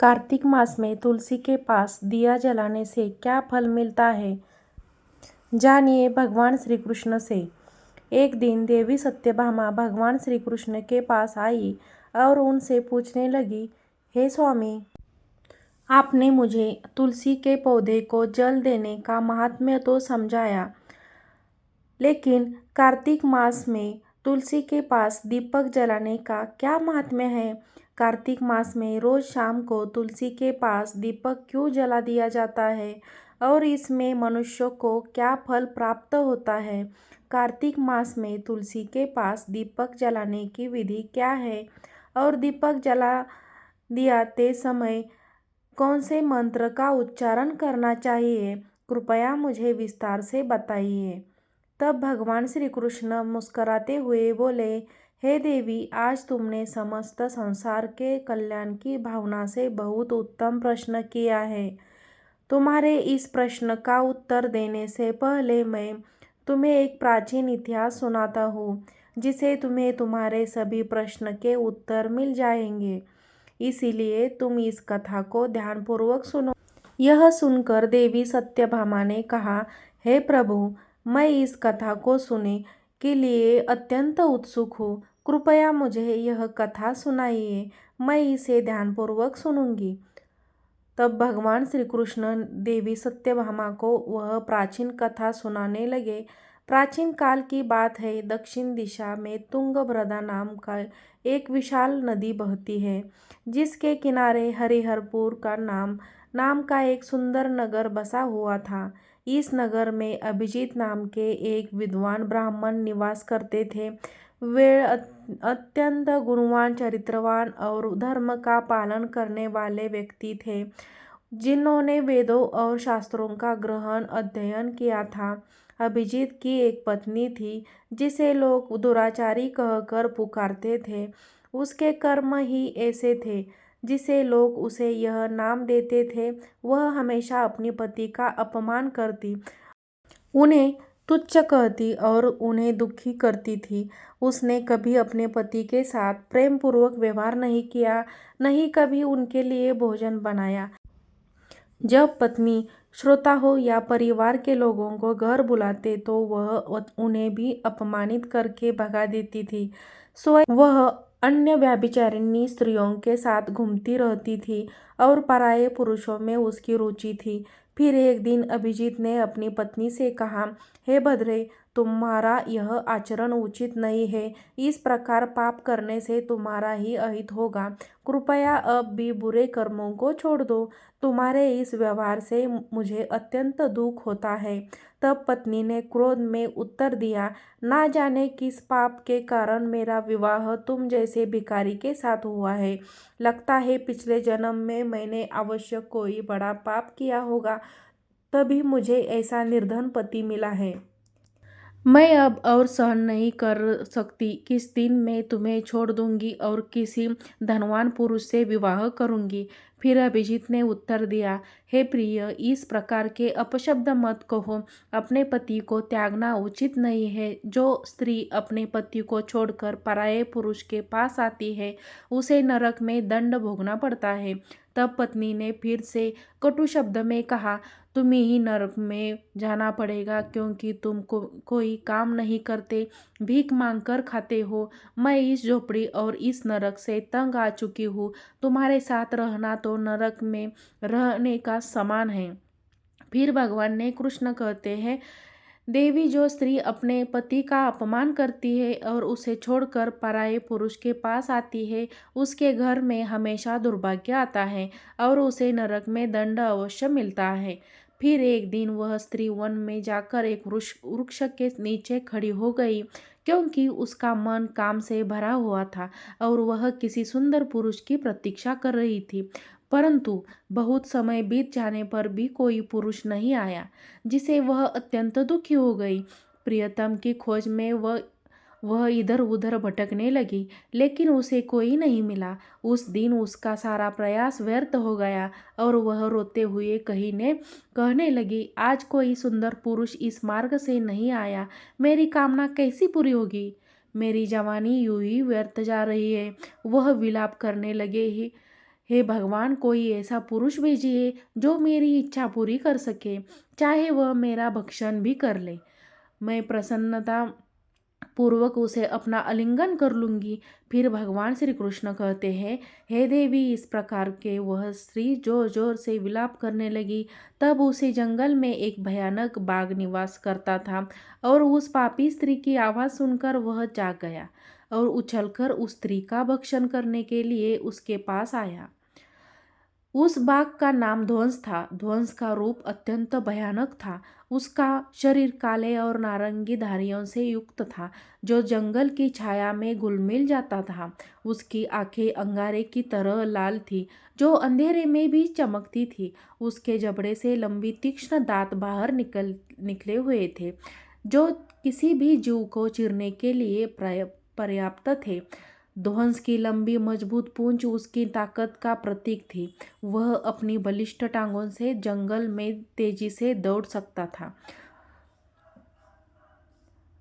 कार्तिक मास में तुलसी के पास दिया जलाने से क्या फल मिलता है, जानिए भगवान श्री कृष्ण से। एक दिन देवी सत्यभामा भगवान श्री कृष्ण के पास आई और उनसे पूछने लगी, हे स्वामी, आपने मुझे तुलसी के पौधे को जल देने का महात्म्य तो समझाया, लेकिन कार्तिक मास में तुलसी के पास दीपक जलाने का क्या महात्म्य है? कार्तिक मास में रोज शाम को तुलसी के पास दीपक क्यों जला दिया जाता है और इसमें मनुष्य को क्या फल प्राप्त होता है? कार्तिक मास में तुलसी के पास दीपक जलाने की विधि क्या है और दीपक जला दियाते समय कौन से मंत्र का उच्चारण करना चाहिए? कृपया मुझे विस्तार से बताइए। तब भगवान श्री कृष्ण मुस्कुराते हुए बोले, हे देवी, आज तुमने समस्त संसार के कल्याण की भावना से बहुत उत्तम प्रश्न किया है। तुम्हारे इस प्रश्न का उत्तर देने से पहले मैं तुम्हें एक प्राचीन इतिहास सुनाता हूँ, जिसे तुम्हें तुम्हारे सभी प्रश्न के उत्तर मिल जाएंगे। इसीलिए तुम इस कथा को ध्यानपूर्वक सुनो। यह सुनकर देवी सत्यभामा ने कहा, हे प्रभु, मैं इस कथा को सुनने के लिए अत्यंत उत्सुक हूँ। कृपया मुझे यह कथा सुनाइए, मैं इसे ध्यानपूर्वक सुनूंगी। तब भगवान श्री कृष्ण देवी सत्यभामा को वह प्राचीन कथा सुनाने लगे। प्राचीन काल की बात है। दक्षिण दिशा में तुंगभद्रा नाम का एक विशाल नदी बहती है, जिसके किनारे हरिहरपुर का नाम का एक सुंदर नगर बसा हुआ था। इस नगर में अभिजीत नाम के एक विद्वान ब्राह्मण निवास करते थे। वे अत्यंत गुणवान, चरित्रवान और धर्म का पालन करने वाले व्यक्ति थे, जिन्होंने वेदों और शास्त्रों का गहन अध्ययन किया था। अभिजीत की एक पत्नी थी, जिसे लोग दुराचारी कहकर पुकारते थे। उसके कर्म ही ऐसे थे जिसे लोग उसे यह नाम देते थे। वह हमेशा अपने पति का अपमान करती, उन्हें तुच्छ कहती और उन्हें दुखी करती थी। उसने कभी अपने पति के साथ प्रेम पूर्वक व्यवहार नहीं किया, नहीं कभी उनके लिए भोजन बनाया। जब पत्नी, श्रोता हो या परिवार के लोगों को घर बुलाते तो वह उन्हें भी अपमानित करके भगा देती थी। स्वयं वह अन्य व्यभिचारिणी स्त्रियों के साथ घूमती रहती थी और पराये पुरुषों में उसकी रुचि थी। फिर एक दिन अभिजीत ने अपनी पत्नी से कहा, हे भद्रे, तुम्हारा यह आचरण उचित नहीं है। इस प्रकार पाप करने से तुम्हारा ही अहित होगा। कृपया अब भी बुरे कर्मों को छोड़ दो। तुम्हारे इस व्यवहार से मुझे अत्यंत दुख होता है। तब पत्नी ने क्रोध में उत्तर दिया, ना जाने किस पाप के कारण मेरा विवाह तुम जैसे भिखारी के साथ हुआ है। लगता है पिछले जन्म में मैंने अवश्य कोई बड़ा पाप किया होगा, तभी मुझे ऐसा निर्धन पति मिला है। मैं अब और सहन नहीं कर सकती। किस दिन मैं तुम्हें छोड़ दूंगी और किसी धनवान पुरुष से विवाह करूंगी। फिर अभिजीत ने उत्तर दिया, हे प्रिय, इस प्रकार के अपशब्द मत कहो। अपने पति को त्यागना उचित नहीं है। जो स्त्री अपने पति को छोड़कर पराये पुरुष के पास आती है, उसे नरक में दंड भोगना पड़ता है। तब पत्नी ने फिर से कटु शब्द में कहा, तुम्हें ही नरक में जाना पड़ेगा, क्योंकि तुम कोई काम नहीं करते, भीख मांगकर खाते हो। मैं इस झोपड़ी और इस नरक से तंग आ चुकी हूँ। तुम्हारे साथ रहना तो नरक में रहने का समान है। फिर भगवान ने कृष्ण कहते हैं, देवी, जो स्त्री अपने पति का अपमान करती है और उसे छोड़कर पराये पुरुष के पास आती है, उसके घर में हमेशा दुर्भाग्य आता है और उसे नरक में दंड अवश्य मिलता है। फिर एक दिन वह स्त्री वन में जाकर एक वृक्ष के नीचे खड़ी हो गई, क्योंकि उसका मन काम से भरा हुआ था और वह किसी सुंदर पुरुष की प्रतीक्षा कर रही थी। परंतु बहुत समय बीत जाने पर भी कोई पुरुष नहीं आया, जिसे वह अत्यंत दुखी हो गई। प्रियतम की खोज में वह इधर उधर भटकने लगी, लेकिन उसे कोई नहीं मिला। उस दिन उसका सारा प्रयास व्यर्थ हो गया और वह रोते हुए कहने लगी, आज कोई सुंदर पुरुष इस मार्ग से नहीं आया, मेरी कामना कैसी पूरी होगी? मेरी जवानी यूं ही व्यर्थ जा रही है। वह विलाप करने लगे ही हे भगवान, कोई ऐसा पुरुष भेजिए जो मेरी इच्छा पूरी कर सके, चाहे वह मेरा भक्षण भी कर ले। मैं प्रसन्नता पूर्वक उसे अपना आलिंगन कर लूंगी। फिर भगवान श्री कृष्ण कहते हैं, हे देवी, इस प्रकार के वह स्त्री जोर जोर से विलाप करने लगी। तब उसे जंगल में एक भयानक बाघ निवास करता था, और उस पापी स्त्री की आवाज़ सुनकर वह जाग गया और उछलकर उस स्त्री का भक्षण करने के लिए उसके पास आया। उस बाघ का नाम ध्वंस था। ध्वंस का रूप अत्यंत भयानक था। उसका शरीर काले और नारंगी धारियों से युक्त था, जो जंगल की छाया में घुल-मिल जाता था। उसकी आंखें अंगारे की तरह लाल थी, जो अंधेरे में भी चमकती थी। उसके जबड़े से लंबी तीक्ष्ण दांत बाहर निकले हुए थे, जो किसी भी जीव को चीरने के लिए पर्याप्त थे। ध्वंस की लंबी मजबूत पूंछ उसकी ताकत का प्रतीक थी। वह अपनी बलिष्ठ टांगों से जंगल में तेजी से दौड़ सकता था।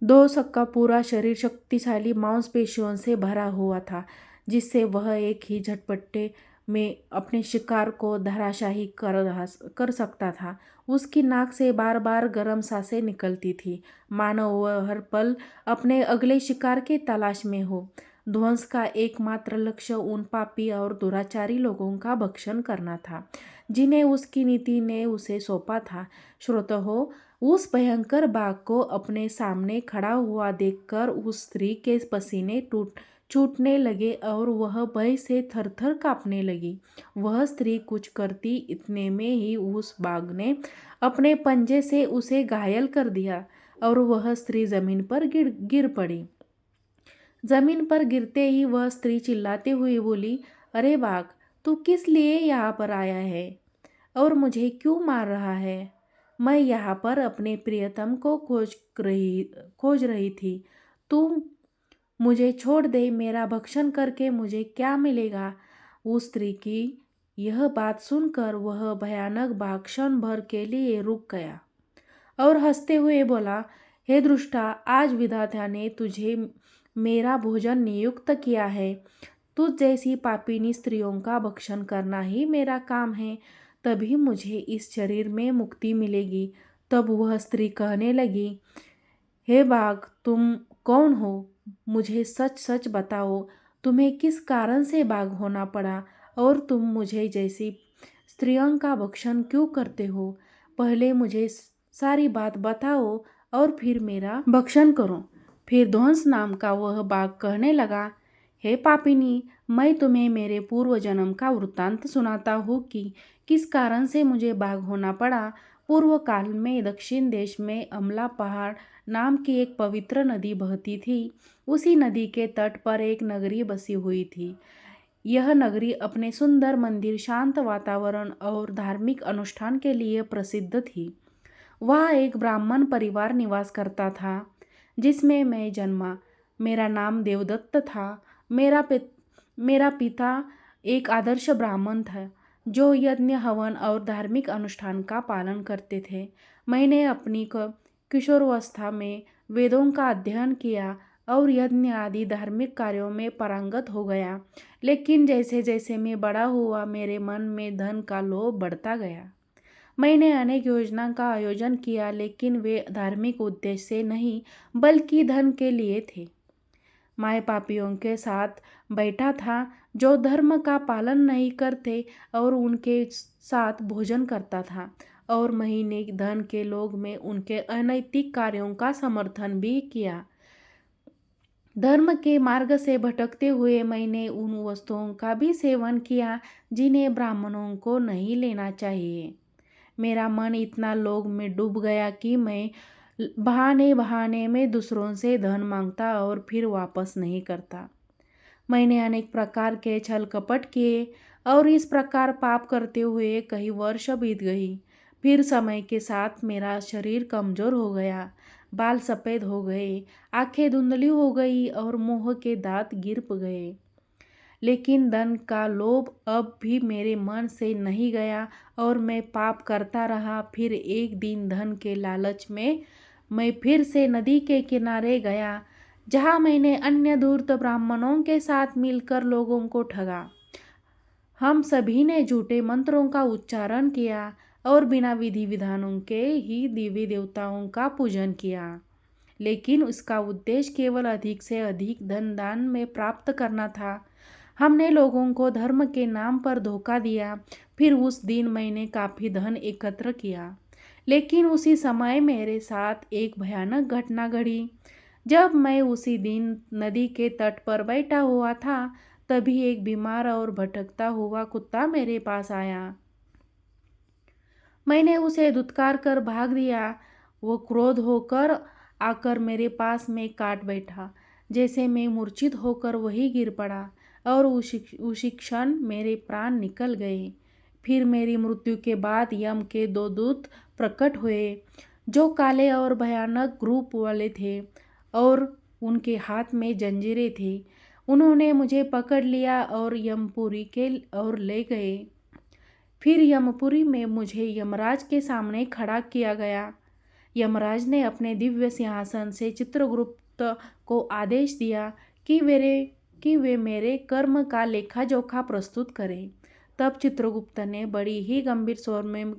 उसका पूरा शरीर शक्तिशाली मांसपेशियों से भरा हुआ था, जिससे वह एक ही झटपटे में अपने शिकार को धराशायी कर सकता था। उसकी नाक से बार बार गर्म सांसें निकलती थी, मानो वह हर पल अपने अगले शिकार की तलाश में हो। ध्वंस का एकमात्र लक्ष्य उन पापी और दुराचारी लोगों का भक्षण करना था, जिन्हें उसकी नीति ने उसे सौंपा था। श्रोताओ, उस भयंकर बाघ को अपने सामने खड़ा हुआ देखकर उस स्त्री के पसीने छूटने लगे और वह भय से थरथर कांपने लगी। वह स्त्री कुछ करती इतने में ही उस बाघ ने अपने पंजे से उसे घायल कर दिया और वह स्त्री जमीन पर गिर पड़ी। जमीन पर गिरते ही वह स्त्री चिल्लाते हुए बोली, अरे बाघ, तू किस लिए यहाँ पर आया है और मुझे क्यों मार रहा है? मैं यहाँ पर अपने प्रियतम को खोज रही थी। तू मुझे छोड़ दे, मेरा भक्षण करके मुझे क्या मिलेगा? उस स्त्री की यह बात सुनकर वह भयानक बाघ क्षण भर के लिए रुक गया और हंसते हुए बोला, हे दुष्टा, आज विधाता ने तुझे मेरा भोजन नियुक्त किया है। तुझ जैसी पापिनी स्त्रियों का भक्षण करना ही मेरा काम है, तभी मुझे इस शरीर में मुक्ति मिलेगी। तब वह स्त्री कहने लगी, हे बाघ, तुम कौन हो? मुझे सच सच बताओ, तुम्हें किस कारण से बाघ होना पड़ा और तुम मुझे जैसी स्त्रियों का भक्षण क्यों करते हो? पहले मुझे सारी बात बताओ और फिर मेरा भक्षण करो। फिर ध्वंस नाम का वह बाघ कहने लगा, हे पापिनी, मैं तुम्हें मेरे पूर्व जन्म का वृत्तांत सुनाता हूँ कि किस कारण से मुझे बाघ होना पड़ा। पूर्व काल में दक्षिण देश में अमला पहाड़ नाम की एक पवित्र नदी बहती थी। उसी नदी के तट पर एक नगरी बसी हुई थी। यह नगरी अपने सुंदर मंदिर, शांत वातावरण और धार्मिक अनुष्ठान के लिए प्रसिद्ध थी। वहाँ एक ब्राह्मण परिवार निवास करता था, जिसमें मैं जन्मा। मेरा नाम देवदत्त था। मेरा पिता एक आदर्श ब्राह्मण था, जो यज्ञ, हवन और धार्मिक अनुष्ठान का पालन करते थे। मैंने अपनी किशोरावस्था में वेदों का अध्ययन किया और यज्ञ आदि धार्मिक कार्यों में पारंगत हो गया। लेकिन जैसे जैसे मैं बड़ा हुआ, मेरे मन में धन का लोभ बढ़ता गया। मैंने अनेक योजना का आयोजन किया, लेकिन वे धार्मिक उद्देश्य से नहीं, बल्कि धन के लिए थे। मैं पापियों के साथ बैठा था, जो धर्म का पालन नहीं करते, और उनके साथ भोजन करता था और महीने धन के लोग में उनके अनैतिक कार्यों का समर्थन भी किया। धर्म के मार्ग से भटकते हुए मैंने उन वस्तुओं का भी सेवन किया जिन्हें ब्राह्मणों को नहीं लेना चाहिए। मेरा मन इतना लोभ में डूब गया कि मैं बहाने बहाने में दूसरों से धन मांगता और फिर वापस नहीं करता। मैंने अनेक प्रकार के छल कपट किए और इस प्रकार पाप करते हुए कई वर्ष बीत गई। फिर समय के साथ मेरा शरीर कमजोर हो गया, बाल सफ़ेद हो गए, आंखें धुंधली हो गई और मुंह के दांत गिर गए। लेकिन धन का लोभ अब भी मेरे मन से नहीं गया और मैं पाप करता रहा। फिर एक दिन धन के लालच में मैं फिर से नदी के किनारे गया, जहाँ मैंने अन्य धूर्त ब्राह्मणों के साथ मिलकर लोगों को ठगा। हम सभी ने झूठे मंत्रों का उच्चारण किया और बिना विधि विधानों के ही देवी देवताओं का पूजन किया, लेकिन उसका उद्देश्य केवल अधिक से अधिक धन दान में प्राप्त करना था। हमने लोगों को धर्म के नाम पर धोखा दिया। फिर उस दिन मैंने काफ़ी धन एकत्र किया, लेकिन उसी समय मेरे साथ एक भयानक घटना घटी। जब मैं उसी दिन नदी के तट पर बैठा हुआ था, तभी एक बीमार और भटकता हुआ कुत्ता मेरे पास आया। मैंने उसे धुतकार कर भाग दिया। वो क्रोध होकर आकर मेरे पास में काट बैठा। जैसे मैं मूर्छित होकर वही गिर पड़ा और उसी क्षण मेरे प्राण निकल गए। फिर मेरी मृत्यु के बाद यम के 2 दूत प्रकट हुए, जो काले और भयानक रूप वाले थे और उनके हाथ में जंजीरें थी। उन्होंने मुझे पकड़ लिया और यमपुरी के ओर ले गए। फिर यमपुरी में मुझे यमराज के सामने खड़ा किया गया। यमराज ने अपने दिव्य सिंहासन से चित्रगुप्त को आदेश दिया कि वे मेरे कर्म का लेखा जोखा प्रस्तुत करें। तब चित्रगुप्त ने बड़ी ही गंभीर स्वर में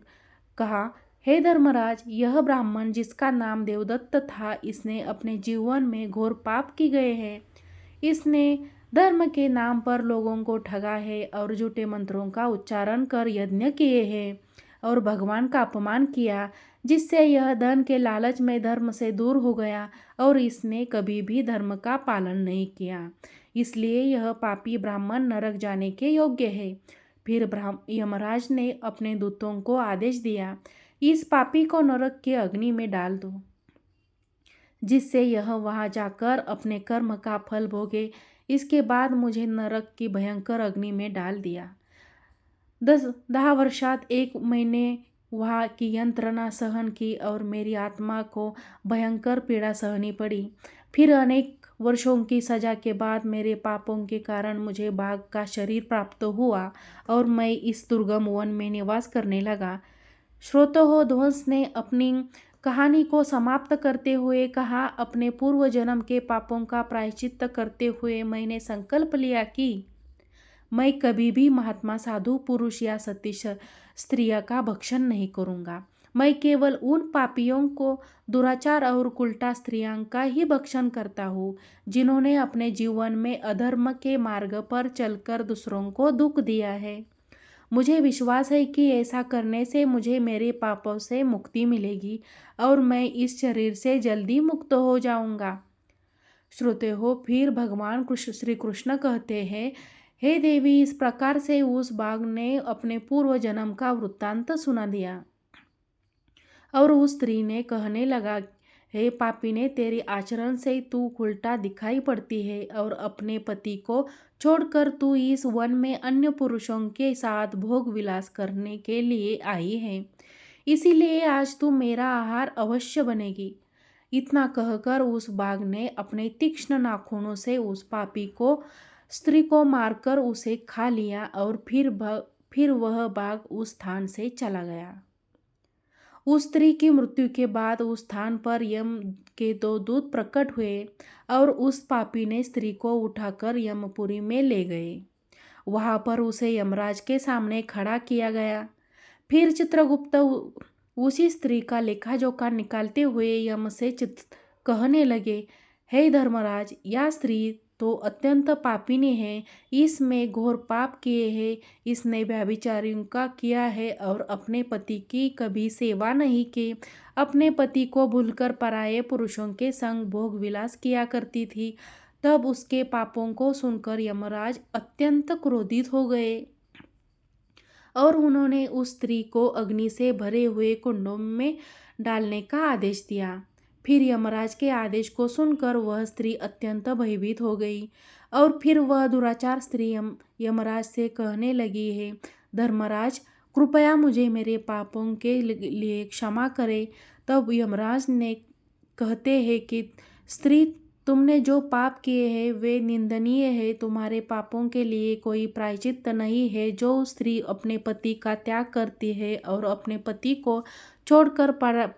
कहा, हे धर्मराज, यह ब्राह्मण जिसका नाम देवदत्त था, इसने अपने जीवन में घोर पाप की गए हैं। इसने धर्म के नाम पर लोगों को ठगा है और झूठे मंत्रों का उच्चारण कर यज्ञ किए हैं और भगवान का अपमान किया, जिससे यह धन के लालच में धर्म से दूर हो गया और इसने कभी भी धर्म का पालन नहीं किया। इसलिए यह पापी ब्राह्मण नरक जाने के योग्य है। फिर यमराज ने अपने दूतों को आदेश दिया, इस पापी को नरक की अग्नि में डाल दो, जिससे यह वहां जाकर अपने कर्म का फल भोगे। इसके बाद मुझे नरक की भयंकर अग्नि में डाल दिया। 10 वर्षात 1 महीने वहाँ की यंत्रणा सहन की और मेरी आत्मा को भयंकर पीड़ा सहनी पड़ी। फिर अनेक वर्षों की सजा के बाद मेरे पापों के कारण मुझे बाघ का शरीर प्राप्त हुआ और मैं इस दुर्गम वन में निवास करने लगा। श्रोतो ध्वंस ने अपनी कहानी को समाप्त करते हुए कहा, अपने पूर्व जन्म के पापों का प्रायश्चित करते हुए मैंने संकल्प लिया कि मैं कभी भी महात्मा, साधु पुरुष या सती स्त्रियों का भक्षण नहीं करूँगा। मैं केवल उन पापियों को, दुराचार और उल्टा स्त्रियों का ही भक्षण करता हूँ, जिन्होंने अपने जीवन में अधर्म के मार्ग पर चलकर दूसरों को दुख दिया है। मुझे विश्वास है कि ऐसा करने से मुझे मेरे पापों से मुक्ति मिलेगी और मैं इस शरीर से जल्दी मुक्त हो जाऊंगा। श्रोते हो, फिर भगवान श्री कृष्ण कहते हैं, हे देवी, इस प्रकार से उस बाघ ने अपने पूर्व जन्म का वृत्तांत सुना दिया और उस स्त्री ने कहने लगा, हे पापिने, तेरे आचरण से तू उल्टा दिखाई पड़ती है और अपने पति को छोड़कर तू इस वन में अन्य पुरुषों के साथ भोग विलास करने के लिए आई है। इसीलिए आज तू मेरा आहार अवश्य बनेगी। इतना कहकर उस बाघ ने अपने तीक्ष्ण नाखूनों से उस पापी को स्त्री को मारकर उसे खा लिया और फिर वह बाघ उस स्थान से चला गया। उस स्त्री की मृत्यु के बाद उस स्थान पर यम के 2 दूत प्रकट हुए और उस पापी ने स्त्री को उठाकर यमपुरी में ले गए। वहां पर उसे यमराज के सामने खड़ा किया गया। फिर चित्रगुप्त उसी स्त्री का लेखा जोखा निकालते हुए यम से कहने लगे, हे धर्मराज, यह स्त्री तो अत्यंत पापिनी है। इसमें घोर पाप किए हैं। इसने व्यभिचारियों का किया है और अपने पति की कभी सेवा नहीं की। अपने पति को भूलकर पराये पुरुषों के संग भोग विलास किया करती थी। तब उसके पापों को सुनकर यमराज अत्यंत क्रोधित हो गए और उन्होंने उस स्त्री को अग्नि से भरे हुए कुंडों में डालने का आदेश दिया। फिर यमराज के आदेश को सुनकर वह स्त्री अत्यंत भयभीत हो गई और फिर वह दुराचार स्त्री यमराज से कहने लगी, है धर्मराज, कृपया मुझे मेरे पापों के लिए क्षमा करें। तब यमराज ने कहते हैं कि स्त्री, तुमने जो पाप किए हैं वे निंदनीय है। तुम्हारे पापों के लिए कोई प्रायश्चित नहीं है। जो स्त्री अपने पति का त्याग करती है और अपने पति को छोड़कर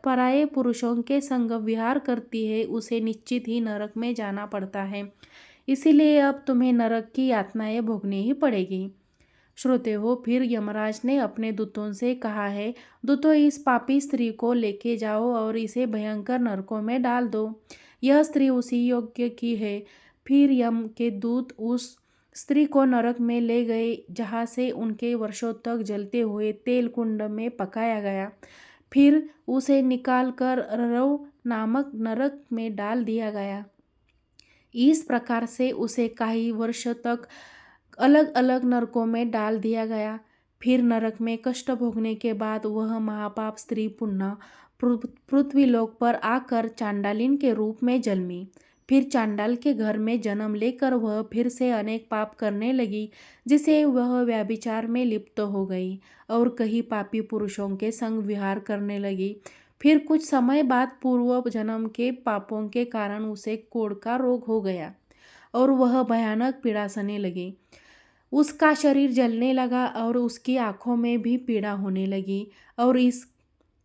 पराये पुरुषों के संग विहार करती है, उसे निश्चित ही नरक में जाना पड़ता है। इसीलिए अब तुम्हें नरक की यातनाएं भोगनी ही पड़ेगी। श्रोते हो, फिर यमराज ने अपने दूतों से कहा है, दूतों, इस पापी स्त्री को लेके जाओ और इसे भयंकर नरकों में डाल दो। यह स्त्री उसी योग्य की है। फिर यम के दूत उस स्त्री को नरक में ले गए, जहाँ से उनके वर्षों तक जलते हुए तेल कुंड में पकाया गया। फिर उसे निकालकर ररव नामक नरक में डाल दिया गया। इस प्रकार से उसे कई वर्ष तक अलग अलग नरकों में डाल दिया गया। फिर नरक में कष्ट भोगने के बाद वह महापाप स्त्री पुनः पृथ्वीलोक पर आकर चांडालिन के रूप में जन्मी। फिर चांडाल के घर में जन्म लेकर वह फिर से अनेक पाप करने लगी, जिसे वह व्यभिचार में लिप्त हो गई और कई पापी पुरुषों के संग विहार करने लगी। फिर कुछ समय बाद पूर्व जन्म के पापों के कारण उसे कोढ़ का रोग हो गया और वह भयानक पीड़ा सहने लगी। उसका शरीर जलने लगा और उसकी आंखों में भी पीड़ा होने लगी और इस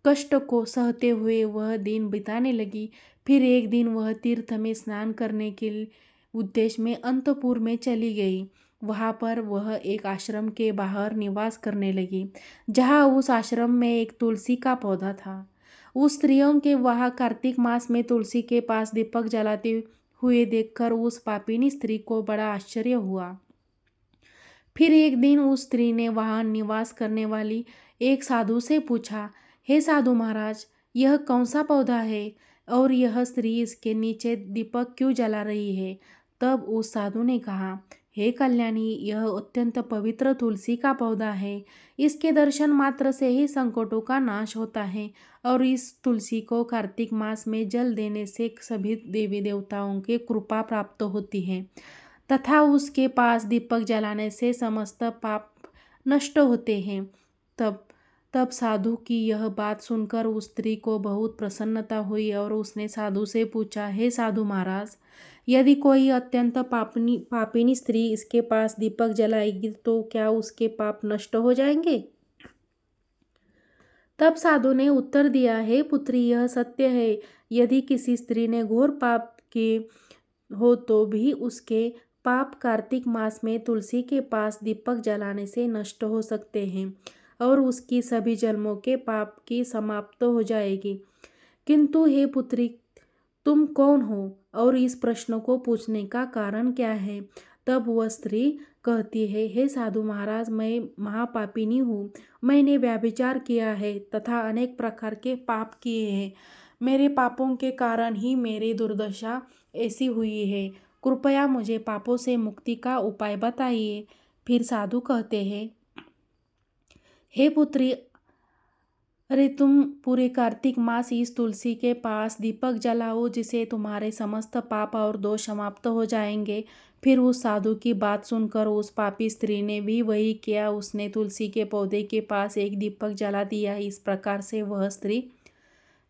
कष्ट को सहते हुए वह दिन बिताने लगी। फिर एक दिन वह तीर्थ में स्नान करने के उद्देश्य में अंतपुर में चली गई। वहाँ पर वह एक आश्रम के बाहर निवास करने लगी, जहाँ उस आश्रम में एक तुलसी का पौधा था। उस स्त्रियों के वहाँ कार्तिक मास में तुलसी के पास दीपक जलाते हुए देखकर उस पापिनी स्त्री को बड़ा आश्चर्य हुआ। फिर एक दिन उस स्त्री ने वहाँ निवास करने वाली एक साधु से पूछा, हे साधु महाराज, यह कौन सा पौधा है और यह स्त्री इसके नीचे दीपक क्यों जला रही है? तब उस साधु ने कहा, हे कल्याणी, यह अत्यंत पवित्र तुलसी का पौधा है। इसके दर्शन मात्र से ही संकटों का नाश होता है और इस तुलसी को कार्तिक मास में जल देने से सभी देवी देवताओं की कृपा प्राप्त होती है तथा उसके पास दीपक जलाने से समस्त पाप नष्ट होते हैं। तब साधु की यह बात सुनकर उस स्त्री को बहुत प्रसन्नता हुई और उसने साधु से पूछा, हे साधु महाराज, यदि कोई अत्यंत पापिनी स्त्री इसके पास दीपक जलाएगी तो क्या उसके पाप नष्ट हो जाएंगे? तब साधु ने उत्तर दिया, हे पुत्री, यह सत्य है। यदि किसी स्त्री ने घोर पाप किए हो तो भी उसके पाप कार्तिक मास में तुलसी के पास दीपक जलाने से नष्ट हो सकते हैं और उसकी सभी जन्मों के पाप की समाप्त हो जाएगी। किंतु हे पुत्री, तुम कौन हो और इस प्रश्न को पूछने का कारण क्या है? तब वह स्त्री कहती है, हे साधु महाराज, मैं महापापिनी हूँ। मैंने व्यभिचार किया है तथा अनेक प्रकार के पाप किए हैं। मेरे पापों के कारण ही मेरी दुर्दशा ऐसी हुई है। कृपया मुझे पापों से मुक्ति का उपाय बताइए। फिर साधु कहते हैं, हे पुत्री, अरे तुम पूरे कार्तिक मास इस तुलसी के पास दीपक जलाओ, जिसे तुम्हारे समस्त पाप और दोष समाप्त हो जाएंगे। फिर उस साधु की बात सुनकर उस पापी स्त्री ने भी वही किया। उसने तुलसी के पौधे के पास एक दीपक जला दिया। इस प्रकार से वह स्त्री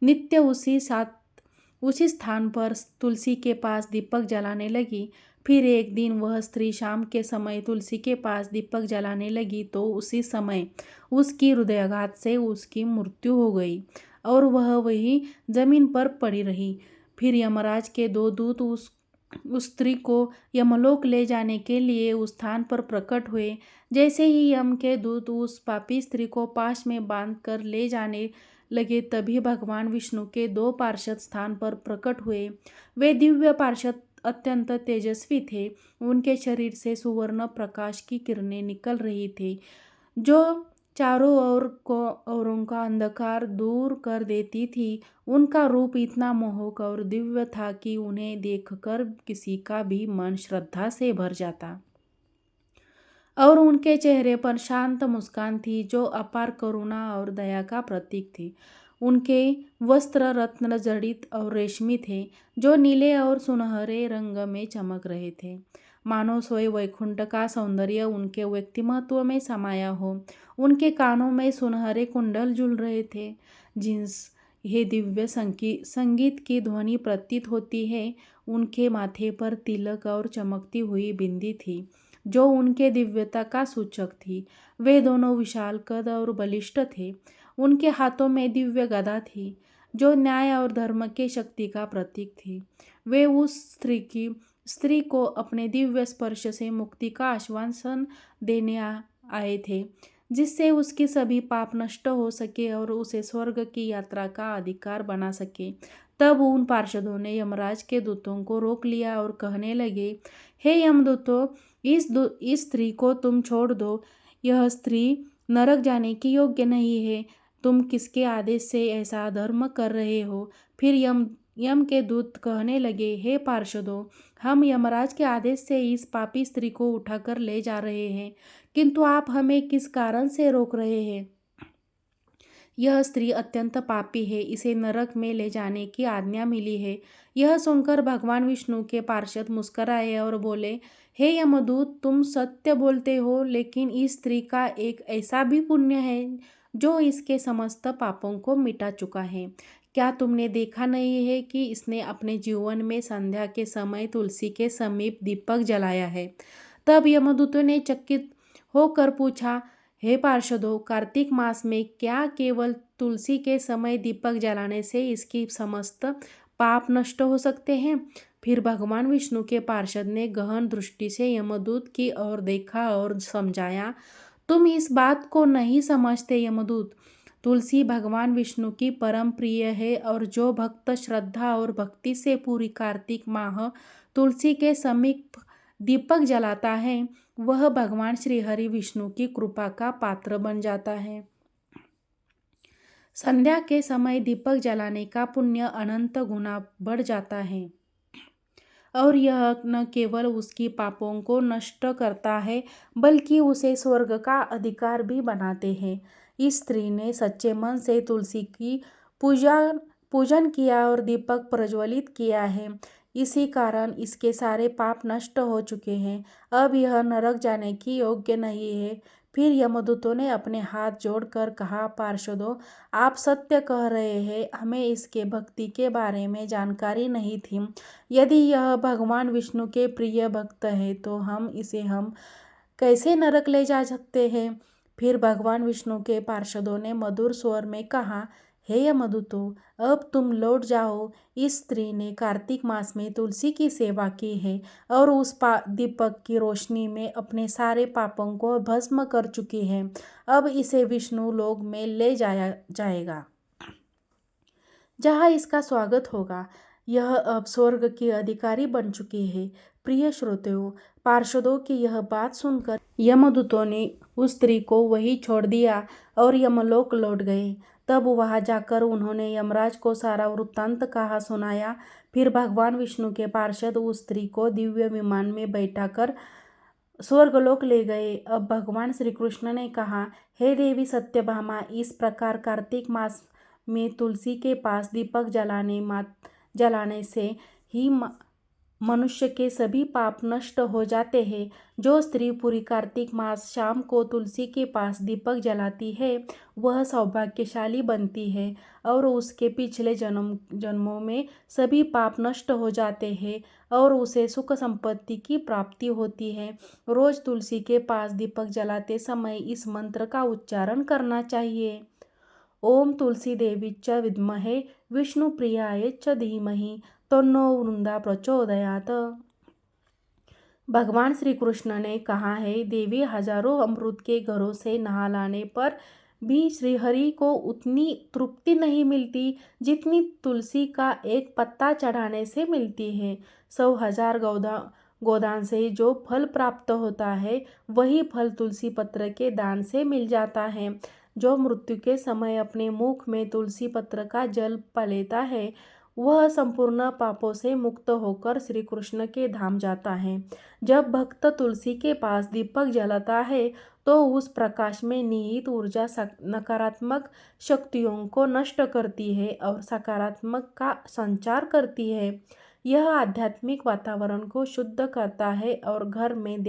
नित्य उसी स्थान पर तुलसी के पास दीपक जलाने लगी। फिर एक दिन वह स्त्री शाम के समय तुलसी के पास दीपक जलाने लगी तो उसी समय उसकी हृदयाघात से उसकी मृत्यु हो गई और वह वहीं जमीन पर पड़ी रही। फिर यमराज के दो दूत उस स्त्री को यमलोक ले जाने के लिए उस स्थान पर प्रकट हुए। जैसे ही यम के दूत उस पापी स्त्री को पाश में बांध कर ले जाने लगे, तभी भगवान विष्णु के दो पार्षद स्थान पर प्रकट हुए। वे दिव्य पार्षद अत्यंत तेजस्वी थे। उनके शरीर से सुवर्ण प्रकाश की किरणें निकल रही थी, जो चारों औरों का अंधकार दूर कर देती थी। उनका रूप इतना मोहक और दिव्य था कि उन्हें देखकर किसी का भी मन श्रद्धा से भर जाता और उनके चेहरे पर शांत मुस्कान थी, जो अपार करुणा और दया का प्रतीक थी। उनके वस्त्र रत्न जड़ित और रेशमी थे, जो नीले और सुनहरे रंग में चमक रहे थे, मानो स्वयं वैकुंठ का सौंदर्य उनके व्यक्तिमत्व में समाया हो। उनके कानों में सुनहरे कुंडल झूल रहे थे, जिनसे दिव्य संगीत की ध्वनि प्रतीत होती है। उनके माथे पर तिलक और चमकती हुई बिंदी थी, जो उनके दिव्यता का सूचक थी। वे दोनों विशाल कद और बलिष्ठ थे। उनके हाथों में दिव्य गदा थी, जो न्याय और धर्म के शक्ति का प्रतीक थी। वे उस स्त्री को अपने दिव्य स्पर्श से मुक्ति का आश्वासन देने आए थे, जिससे उसकी सभी पाप नष्ट हो सके और उसे स्वर्ग की यात्रा का अधिकार बना सके। तब उन पार्षदों ने यमराज के दूतों को रोक लिया और कहने लगे, हे यमदूतों, इस स्त्री को तुम छोड़ दो। यह स्त्री नरक जाने की योग्य नहीं है। तुम किसके आदेश से ऐसा धर्म कर रहे हो? फिर यम के दूत कहने लगे, हे पार्षदों, हम यमराज के आदेश से इस पापी स्त्री को उठाकर ले जा रहे हैं, किंतु आप हमें किस कारण से रोक रहे हैं? यह स्त्री अत्यंत पापी है, इसे नरक में ले जाने की आज्ञा मिली है। यह सुनकर भगवान विष्णु के पार्षद मुस्कुराए और बोले, हे यमदूत, तुम सत्य बोलते हो, लेकिन इस स्त्री का एक ऐसा भी पुण्य है जो इसके समस्त पापों को मिटा चुका है। क्या तुमने देखा नहीं है कि इसने अपने जीवन में संध्या के समय तुलसी के समीप दीपक जलाया है? तब यमदूतों ने चकित होकर पूछा, हे पार्षदों, कार्तिक मास में क्या केवल तुलसी के समय दीपक जलाने से इसकी समस्त पाप नष्ट हो सकते हैं? फिर भगवान विष्णु के पार्षद ने गहन दृष्टि से यमदूत की ओर देखा और समझाया, तुम इस बात को नहीं समझते यमदूत। तुलसी भगवान विष्णु की परम प्रिय है और जो भक्त श्रद्धा और भक्ति से पूरी कार्तिक माह तुलसी के समीप दीपक जलाता है, वह भगवान श्री हरि विष्णु की कृपा का पात्र बन जाता है। संध्या के समय दीपक जलाने का पुण्य अनंत गुना बढ़ जाता है और यह न केवल उसकी पापों को नष्ट करता है, बल्कि उसे स्वर्ग का अधिकार भी बनाते हैं। इस स्त्री ने सच्चे मन से तुलसी की पूजन किया और दीपक प्रज्वलित किया है। इसी कारण इसके सारे पाप नष्ट हो चुके हैं। अब यह नरक जाने की योग्य नहीं है। फिर यमदूतों ने अपने हाथ जोड़कर कहा, पार्षदों, आप सत्य कह रहे हैं, हमें इसके भक्ति के बारे में जानकारी नहीं थी। यदि यह भगवान विष्णु के प्रिय भक्त है तो हम कैसे नरक ले जा सकते हैं? फिर भगवान विष्णु के पार्षदों ने मधुर स्वर में कहा, हे यमदूतों, अब तुम लौट जाओ। इस स्त्री ने कार्तिक मास में तुलसी की सेवा की है और उस दीपक की रोशनी में अपने सारे पापों को भस्म कर चुकी है। अब इसे विष्णु लोक में ले जाया जाएगा, जहाँ इसका स्वागत होगा। यह अब स्वर्ग की अधिकारी बन चुकी है। प्रिय श्रोताओं, पार्षदों की यह बात सुनकर यमदूतों ने उस स्त्री को वहीं छोड़ दिया और यमलोक लौट गए। तब वहां जाकर उन्होंने यमराज को सारा वृत्तांत कहा सुनाया। फिर भगवान विष्णु के पार्षद उस स्त्री को दिव्य विमान में बैठाकर स्वर्गलोक ले गए। अब भगवान श्री कृष्ण ने कहा, हे देवी सत्यभामा, इस प्रकार कार्तिक मास में तुलसी के पास दीपक जलाने से ही मनुष्य के सभी पाप नष्ट हो जाते हैं। जो स्त्री पूरी कार्तिक मास शाम को तुलसी के पास दीपक जलाती है, वह सौभाग्यशाली बनती है और उसके पिछले जन्मों में सभी पाप नष्ट हो जाते हैं और उसे सुख संपत्ति की प्राप्ति होती है। रोज तुलसी के पास दीपक जलाते समय इस मंत्र का उच्चारण करना चाहिए। ओम तुलसी देवी च विद्महे विष्णुप्रियाय च धीमहि तन्नो वृंदा प्रचोदयात्। भगवान श्री कृष्ण ने कहा है, देवी हजारों अमृत के घरों से नहा लाने पर भी श्रीहरि को उतनी तृप्ति नहीं मिलती जितनी तुलसी का एक पत्ता चढ़ाने से मिलती है। 100,000 गोदान से जो फल प्राप्त होता है, वही फल तुलसी पत्र के दान से मिल जाता है। जो मृत्यु के समय अपने मुख में तुलसी पत्र का जल लेता है, वह संपूर्ण पापों से मुक्त होकर श्री कृष्ण के धाम जाता है। जब भक्त तुलसी के पास दीपक जलाता है तो उस प्रकाश में निहित ऊर्जा नकारात्मक शक्तियों को नष्ट करती है और सकारात्मक का संचार करती है। यह आध्यात्मिक वातावरण को शुद्ध करता है और घर में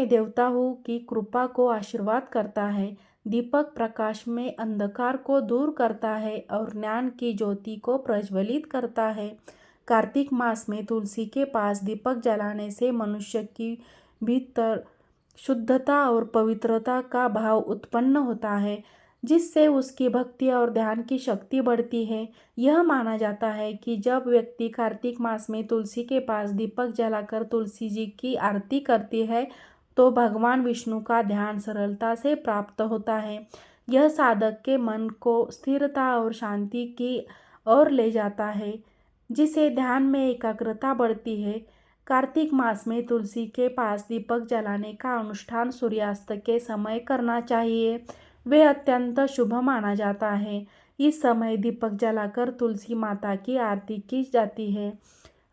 देवताओं की कृपा को आशीर्वाद करता है। दीपक प्रकाश में अंधकार को दूर करता है और ज्ञान की ज्योति को प्रज्वलित करता है। कार्तिक मास में तुलसी के पास दीपक जलाने से मनुष्य की भीतर शुद्धता और पवित्रता का भाव उत्पन्न होता है, जिससे उसकी भक्ति और ध्यान की शक्ति बढ़ती है। यह माना जाता है कि जब व्यक्ति कार्तिक मास में तुलसी के पास दीपक जलाकर तुलसी जी की आरती करती है तो भगवान विष्णु का ध्यान सरलता से प्राप्त होता है। यह साधक के मन को स्थिरता और शांति की ओर ले जाता है, जिससे ध्यान में एकाग्रता बढ़ती है। कार्तिक मास में तुलसी के पास दीपक जलाने का अनुष्ठान सूर्यास्त के समय करना चाहिए। वे अत्यंत शुभ माना जाता है। इस समय दीपक जलाकर तुलसी माता की आरती की जाती है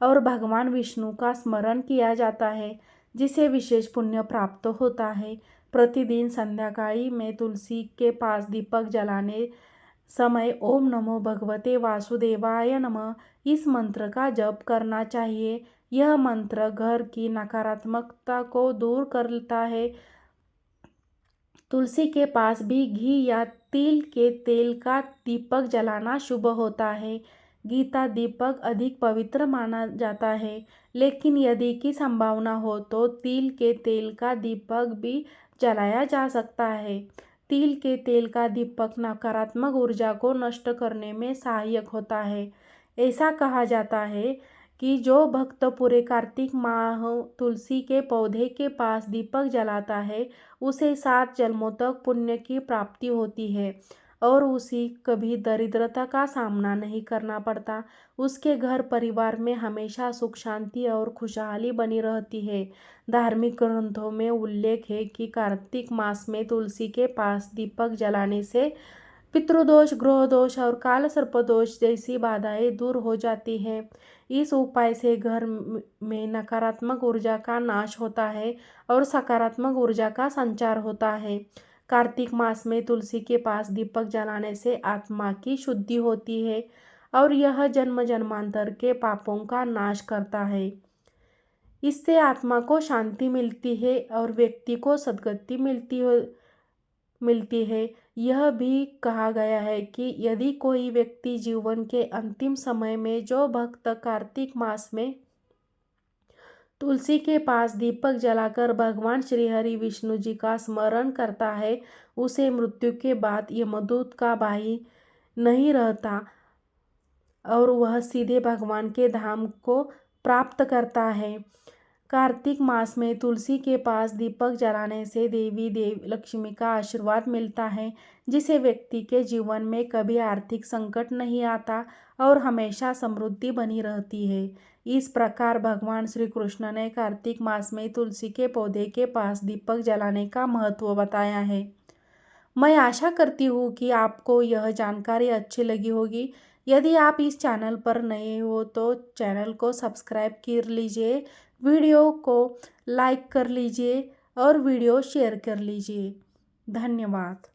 और भगवान विष्णु का स्मरण किया जाता है, जिसे विशेष पुण्य प्राप्त होता है। प्रतिदिन संध्याकाळी में तुलसी के पास दीपक जलाने समय ओम नमो भगवते वासुदेवाय नमः इस मंत्र का जप करना चाहिए। यह मंत्र घर की नकारात्मकता को दूर करता है। तुलसी के पास भी घी या तिल के तेल का दीपक जलाना शुभ होता है। गीता दीपक अधिक पवित्र माना जाता है, लेकिन यदि की संभावना हो तो तिल के तेल का दीपक भी जलाया जा सकता है। तिल के तेल का दीपक नकारात्मक ऊर्जा को नष्ट करने में सहायक होता है। ऐसा कहा जाता है कि जो भक्त पूरे कार्तिक माह तुलसी के पौधे के पास दीपक जलाता है, उसे 7 जन्मों तक पुण्य की प्राप्ति होती है और उसे कभी दरिद्रता का सामना नहीं करना पड़ता। उसके घर परिवार में हमेशा सुख शांति और खुशहाली बनी रहती है। धार्मिक ग्रंथों में उल्लेख है कि कार्तिक मास में तुलसी के पास दीपक जलाने से पितृदोष, ग्रह दोष और काल सर्पदोष जैसी बाधाएं दूर हो जाती हैं। इस उपाय से घर में नकारात्मक ऊर्जा का नाश होता है और सकारात्मक ऊर्जा का संचार होता है। कार्तिक मास में तुलसी के पास दीपक जलाने से आत्मा की शुद्धि होती है और यह जन्म जन्मांतर के पापों का नाश करता है। इससे आत्मा को शांति मिलती है और व्यक्ति को सद्गति मिलती है। यह भी कहा गया है कि यदि कोई व्यक्ति जीवन के अंतिम समय में जो भक्त कार्तिक मास में तुलसी के पास दीपक जलाकर भगवान श्री हरि विष्णु जी का स्मरण करता है, उसे मृत्यु के बाद यमदूत का भय नहीं रहता और वह सीधे भगवान के धाम को प्राप्त करता है। कार्तिक मास में तुलसी के पास दीपक जलाने से देवी लक्ष्मी का आशीर्वाद मिलता है, जिसे व्यक्ति के जीवन में कभी आर्थिक संकट नहीं आता और हमेशा समृद्धि बनी रहती है। इस प्रकार भगवान श्री कृष्ण ने कार्तिक मास में तुलसी के पौधे के पास दीपक जलाने का महत्व बताया है। मैं आशा करती हूँ कि आपको यह जानकारी अच्छी लगी होगी। यदि आप इस चैनल पर नए हो तो चैनल को सब्सक्राइब कर लीजिए, वीडियो को लाइक कर लीजिए और वीडियो शेयर कर लीजिए। धन्यवाद।